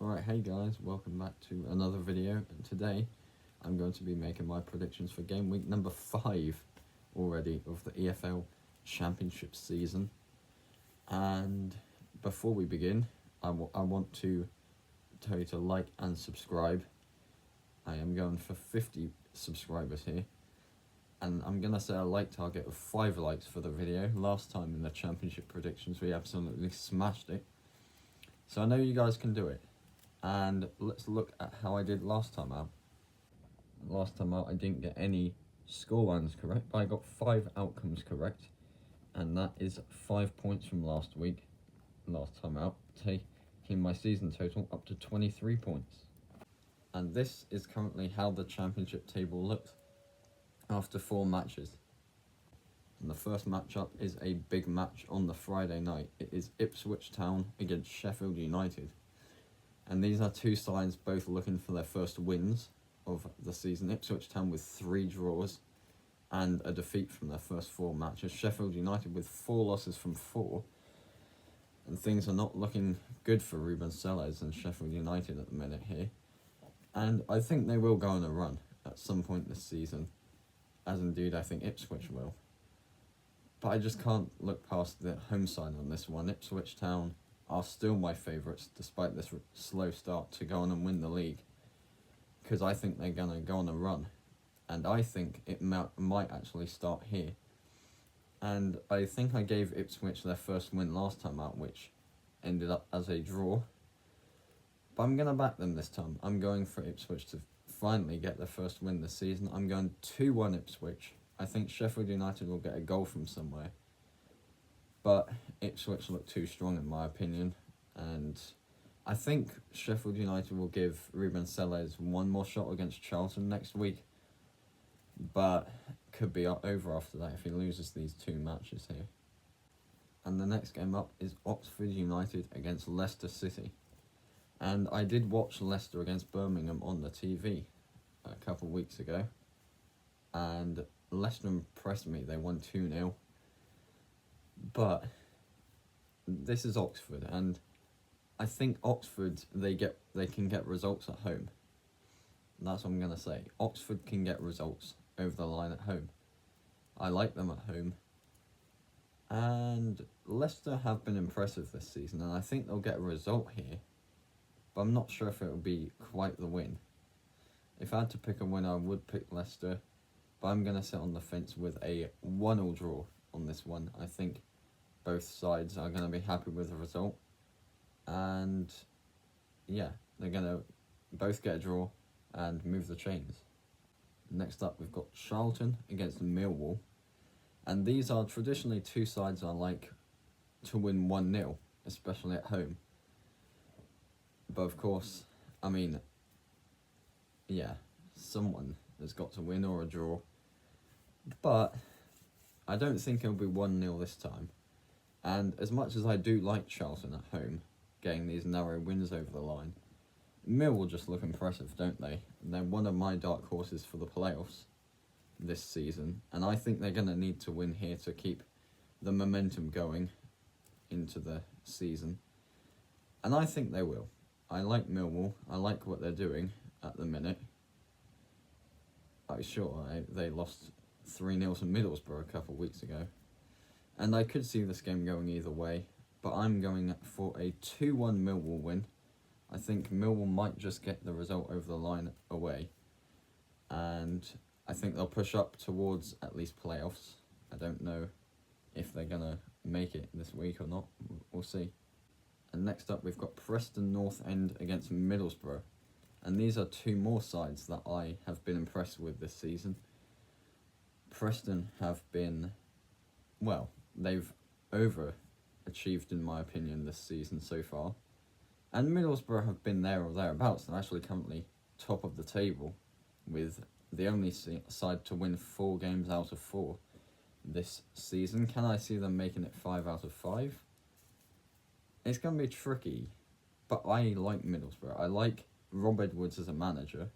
Alright, hey guys, welcome back to another video, and today I'm going to be making my predictions for game week number 5 already of the EFL Championship season. And before we begin, I want to tell you to like and subscribe. I am going for 50 subscribers here, and I'm going to set a like target of 5 likes for the video. Last time in the Championship predictions we absolutely smashed it, so I know you guys can do it. And let's look at how I did last time out. Last time out I didn't get any scorelines correct, but I got 5 outcomes correct, and that is 5 points from last week, last time out, taking my season total up to 23 points. And this is currently how the championship table looks after 4 matches. And the first matchup is a big match on the Friday night. It is Ipswich Town against Sheffield United. And these are two sides both looking for their first wins of the season. Ipswich Town with 3 draws and a defeat from their first 4 matches. Sheffield United with 4 losses from 4. And things are not looking good for Ruben Sellers and Sheffield United at the minute here. And I think they will go on a run at some point this season, as indeed I think Ipswich will. But I just can't look past the home side on this one. Ipswich Town are still my favourites, despite this slow start, to go on and win the league, because I think they're going to go on a run, and I think it might actually start here. And I think I gave Ipswich their first win last time out, which ended up as a draw, but I'm going to back them this time. I'm going for Ipswich to finally get their first win this season. I'm going 2-1 Ipswich. I think Sheffield United will get a goal from somewhere, but Ipswich look too strong in my opinion, and I think Sheffield United will give Ruben Sellers one more shot against Charlton next week, but could be over after that if he loses these 2 matches here. And the next game up is Oxford United against Leicester City. And I did watch Leicester against Birmingham on the TV a couple of weeks ago, and Leicester impressed me. They won 2-0. But this is Oxford, and I think Oxford, they can get results at home. That's what I'm going to say. Oxford can get results over the line at home. I like them at home. And Leicester have been impressive this season, and I think they'll get a result here. But I'm not sure if it will be quite the win. If I had to pick a winner, I would pick Leicester. But I'm going to sit on the fence with a 1-1 draw on this one. I think both sides are going to be happy with the result. And yeah, they're going to both get a draw and move the chains. Next up, we've got Charlton against Millwall. And these are traditionally 2 sides I like to win 1-0, especially at home. But of course, I mean, yeah, someone has got to win or a draw. But I don't think it'll be 1-0 this time. And as much as I do like Charlton at home, getting these narrow wins over the line, Millwall just look impressive, don't they? They're one of my dark horses for the playoffs this season, and I think they're going to need to win here to keep the momentum going into the season. And I think they will. I like Millwall. I like what they're doing at the minute. They lost 3-0 to Middlesbrough a couple of weeks ago. And I could see this game going either way, but I'm going for a 2-1 Millwall win. I think Millwall might just get the result over the line away, and I think they'll push up towards at least playoffs. I don't know if they're going to make it this week or not. We'll see. And next up, we've got Preston North End against Middlesbrough. And these are 2 more sides that I have been impressed with this season. Preston have been, well, they've overachieved in my opinion this season so far. And Middlesbrough have been there or thereabouts. They're actually currently top of the table, with the only side to win 4 games out of 4 this season. Can I see them making it 5 out of 5? It's going to be tricky, but I like Middlesbrough. I like Rob Edwards as a manager,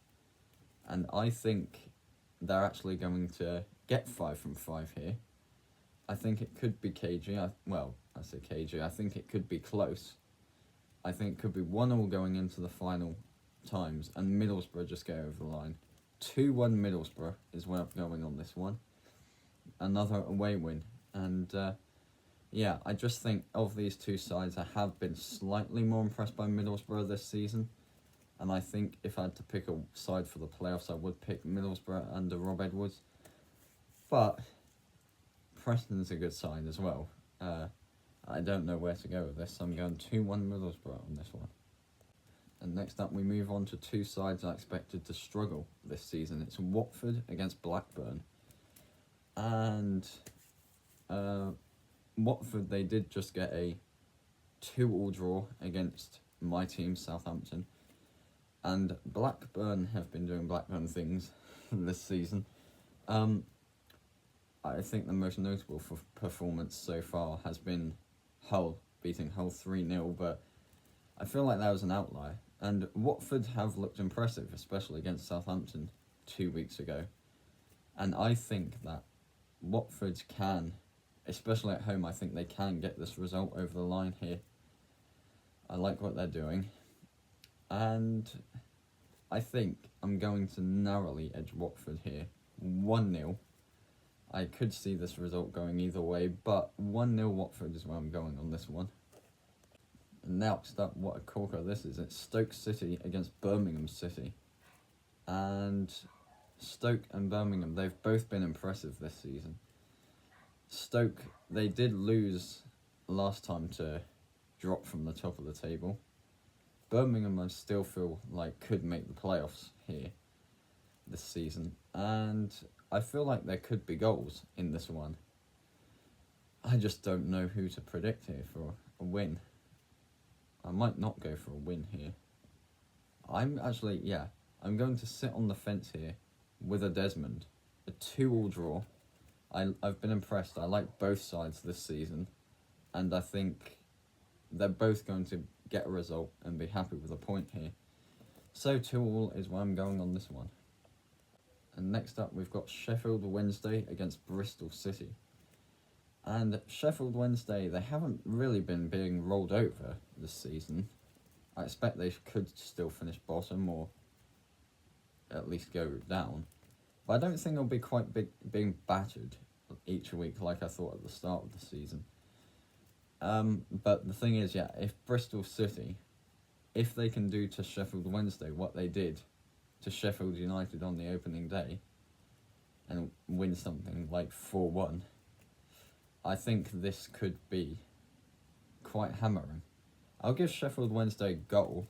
and I think they're actually going to get 5 from 5 here. I think it could be cagey. I say cagey. I think it could be close. I think could be 1-1 going into the final times, and Middlesbrough just go over the line. 2-1 Middlesbrough is where I'm going on this one. Another away win. And yeah, I just think of these two sides, I have been slightly more impressed by Middlesbrough this season. And I think if I had to pick a side for the playoffs, I would pick Middlesbrough under Rob Edwards. But Preston's a good side as well. I don't know where to go with this. I'm going 2-1 Middlesbrough on this one. And next up, we move on to two sides I expected to struggle this season. It's Watford against Blackburn. And Watford, they did just get a 2-2 draw against my team, Southampton. And Blackburn have been doing Blackburn things this season. I think the most notable performance so far has been Hull, beating Hull 3-0, but I feel like that was an outlier. And Watford have looked impressive, especially against Southampton 2 weeks ago. And I think that Watford can, especially at home, I think they can get this result over the line here. I like what they're doing. And I think I'm going to narrowly edge Watford here. 1-0. I could see this result going either way, but 1-0 Watford is where I'm going on this one. And next up, what a corker this is. It's Stoke City against Birmingham City. And Stoke and Birmingham, they've both been impressive this season. Stoke, they did lose last time to drop from the top of the table. Birmingham, I still feel like could make the playoffs here this season. And I feel like there could be goals in this one. I just don't know who to predict here for a win. I might not go for a win here. I'm going to sit on the fence here with a Desmond. A 2-2 draw. I've been impressed. I like both sides this season. And I think they're both going to get a result and be happy with a point here. So 2-2 is where I'm going on this one. And next up, we've got Sheffield Wednesday against Bristol City. And Sheffield Wednesday, they haven't really been being rolled over this season. I expect they could still finish bottom or at least go down. But I don't think they'll be quite being battered each week like I thought at the start of the season. But the thing is, if Bristol City, if they can do to Sheffield Wednesday what they did to Sheffield United on the opening day and win something like 4-1, I think this could be quite hammering. I'll give Sheffield Wednesday a goal,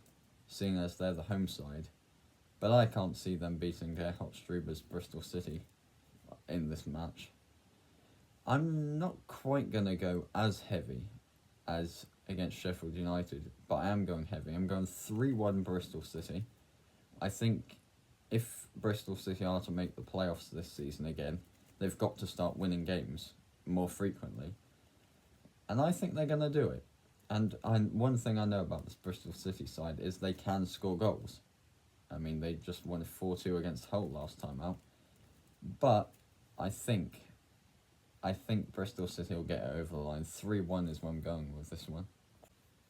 seeing as they're the home side, but I can't see them beating Gerhard Struber's Bristol City in this match. I'm not quite going to go as heavy as against Sheffield United, but I am going heavy. I'm going 3-1 Bristol City. I think if Bristol City are to make the playoffs this season again, they've got to start winning games more frequently. And I think they're going to do it. And one thing I know about this Bristol City side is they can score goals. I mean, they just won 4-2 against Hull last time out. But I think Bristol City will get it over the line. 3-1 is where I'm going with this one.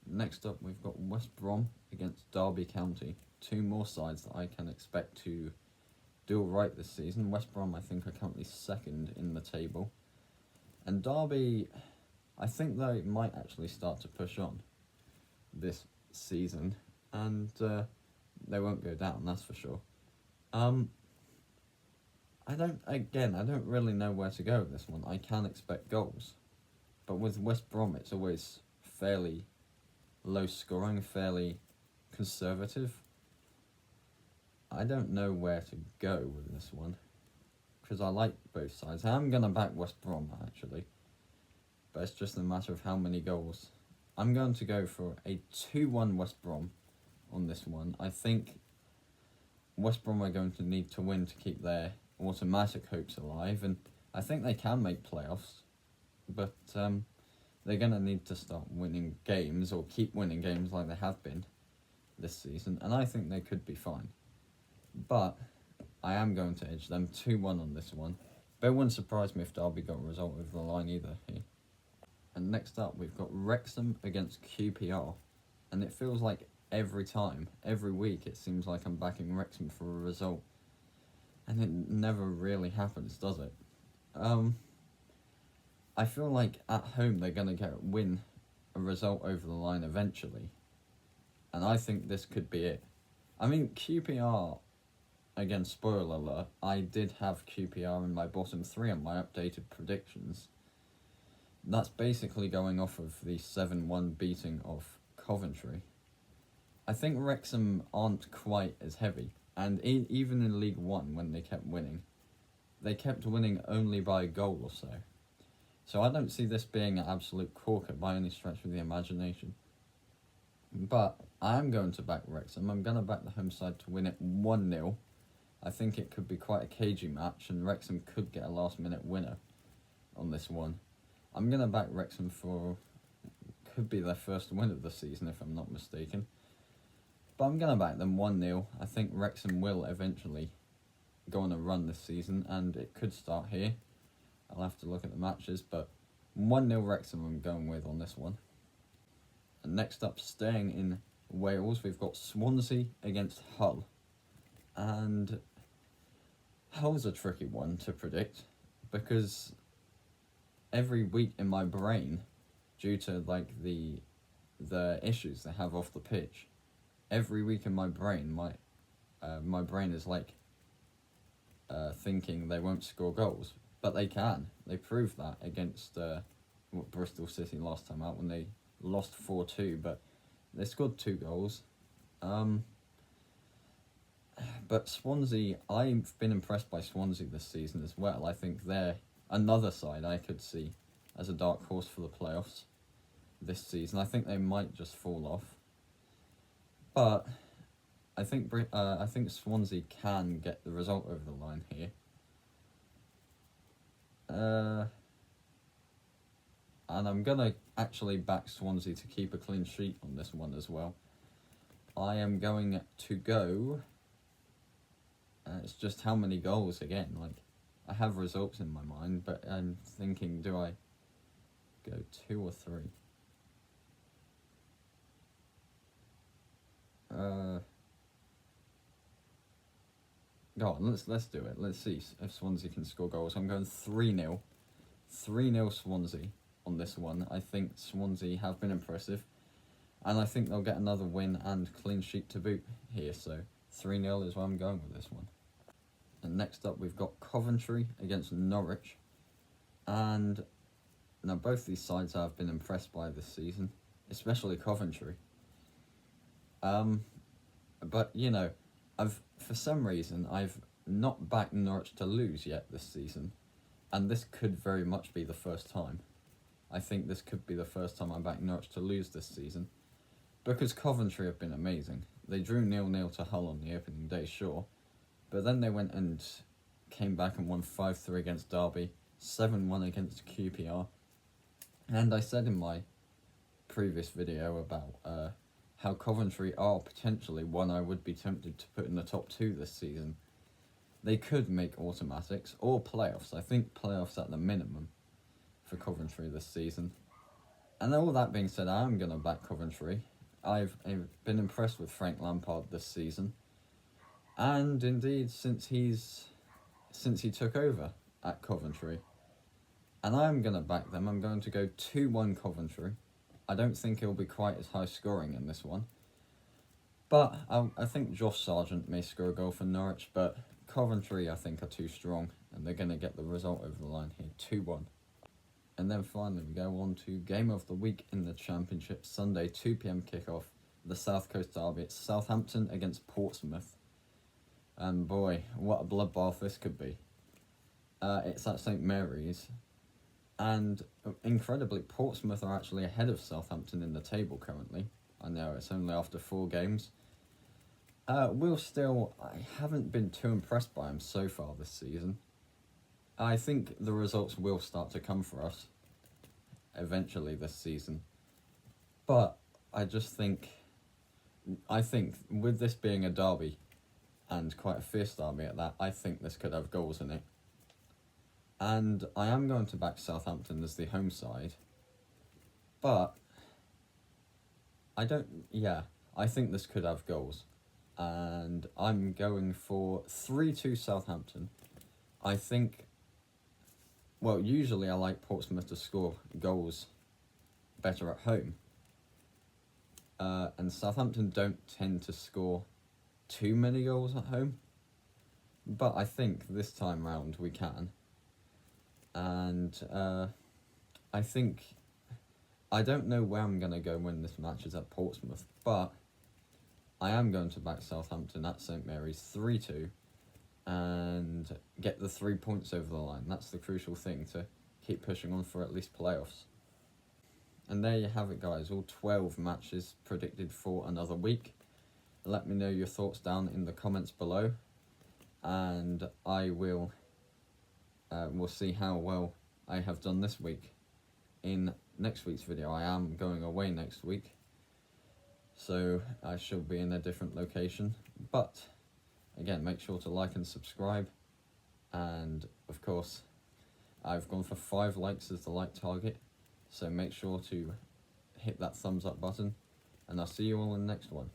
Next up, we've got West Brom against Derby County. Two more sides that I can expect to do all right this season. West Brom, I think, are currently second in the table. And Derby, I think they might actually start to push on this season. And they won't go down, that's for sure. I don't really know where to go with this one. I can expect goals. But with West Brom, it's always fairly low scoring, fairly conservative. I don't know where to go with this one, because I like both sides. I'm going to back West Brom, actually. But it's just a matter of how many goals. I'm going to go for a 2-1 West Brom on this one. I think West Brom are going to need to win to keep their automatic hopes alive, and I think they can make playoffs, but they're going to need to start winning games or keep winning games like they have been this season, and I think they could be fine. But I am going to edge them 2-1 on this one. But it wouldn't surprise me if Derby got a result over the line either here. And next up, we've got Wrexham against QPR. And it feels like every time, every week, it seems like I'm backing Wrexham for a result. And it never really happens, does it? I feel like at home they're going to win a result over the line eventually. And I think this could be it. I mean, QPR, again, spoiler alert, I did have QPR in my bottom 3 on my updated predictions. That's basically going off of the 7-1 beating of Coventry. I think Wrexham aren't quite as heavy, and even in League One, when they kept winning only by a goal or so. So I don't see this being an absolute corker by any stretch of the imagination. But I am going to back Wrexham. I'm going to back the home side to win it 1-0. I think it could be quite a cagey match, and Wrexham could get a last-minute winner on this one. I'm going to back Wrexham for, could be their first win of the season if I'm not mistaken. But I'm going to back them 1-0. I think Wrexham will eventually go on a run this season, and it could start here. I'll have to look at the matches, but 1-0 Wrexham I'm going with on this one. And next up, staying in Wales, we've got Swansea against Hull. And Hull's a tricky one to predict, because every week in my brain, due to like the issues they have off the pitch, every week in my brain, my brain is like thinking they won't score goals, but they can. They proved that against Bristol City last time out when they lost 4-2, but they scored 2 goals. But Swansea, I've been impressed by Swansea this season as well. I think they're another side I could see as a dark horse for the playoffs this season. I think they might just fall off, but I think Swansea can get the result over the line here. And I'm going to actually back Swansea to keep a clean sheet on this one as well. I am going to go... it's just how many goals again. Like, I have results in my mind, but I'm thinking, do I go 2 or 3? Go on, let's do it. Let's see if Swansea can score goals. I'm going 3-0. 3-0 Swansea on this one. I think Swansea have been impressive, and I think they'll get another win and clean sheet to boot here. So 3-0 is where I'm going with this one. And next up, we've got Coventry against Norwich. And now both these sides I've been impressed by this season, especially Coventry. But, you know, for some reason, I've not backed Norwich to lose yet this season. And this could very much be the first time. I think this could be the first time I backed Norwich to lose this season. Because Coventry have been amazing. They drew 0-0 to Hull on the opening day, sure. But then they went and came back and won 5-3 against Derby, 7-1 against QPR. And I said in my previous video about how Coventry are potentially one I would be tempted to put in the top 2 this season. They could make automatics or playoffs. I think playoffs at the minimum for Coventry this season. And all that being said, I am going to back Coventry. I've been impressed with Frank Lampard this season. And indeed, since he took over at Coventry. And I'm going to back them. I'm going to go 2-1 Coventry. I don't think it'll be quite as high scoring in this one. But I think Josh Sargent may score a goal for Norwich, but Coventry I think are too strong, and they're going to get the result over the line here, 2-1. And then finally we go on to Game of the Week in the Championship, Sunday 2 PM kickoff, the South Coast Derby. It's Southampton against Portsmouth. And boy, what a bloodbath this could be. It's at St Mary's. And incredibly, Portsmouth are actually ahead of Southampton in the table currently. I know, it's only after 4 games. I haven't been too impressed by him so far this season. I think the results will start to come for us eventually this season. But I think with this being a derby, and quite a fierce derby at that, I think this could have goals in it. And I am going to back Southampton as the home side, but I think this could have goals. And I'm going for 3-2 Southampton. I think, well, usually I like Portsmouth to score goals better at home. And Southampton don't tend to score too many goals at home. But I think this time round we can. And I think, I don't know where I'm going to go when this match is at Portsmouth, but I am going to back Southampton at St Mary's 3-2 and get the 3 points over the line. That's the crucial thing, to keep pushing on for at least playoffs. And there you have it, guys, all 12 matches predicted for another week. Let me know your thoughts down in the comments below, and I will we'll see how well I have done this week in next week's video. I am going away next week, so I shall be in a different location, but again, make sure to like and subscribe, and of course I've gone for 5 likes as the like target, so make sure to hit that thumbs up button, and I'll see you all in the next one.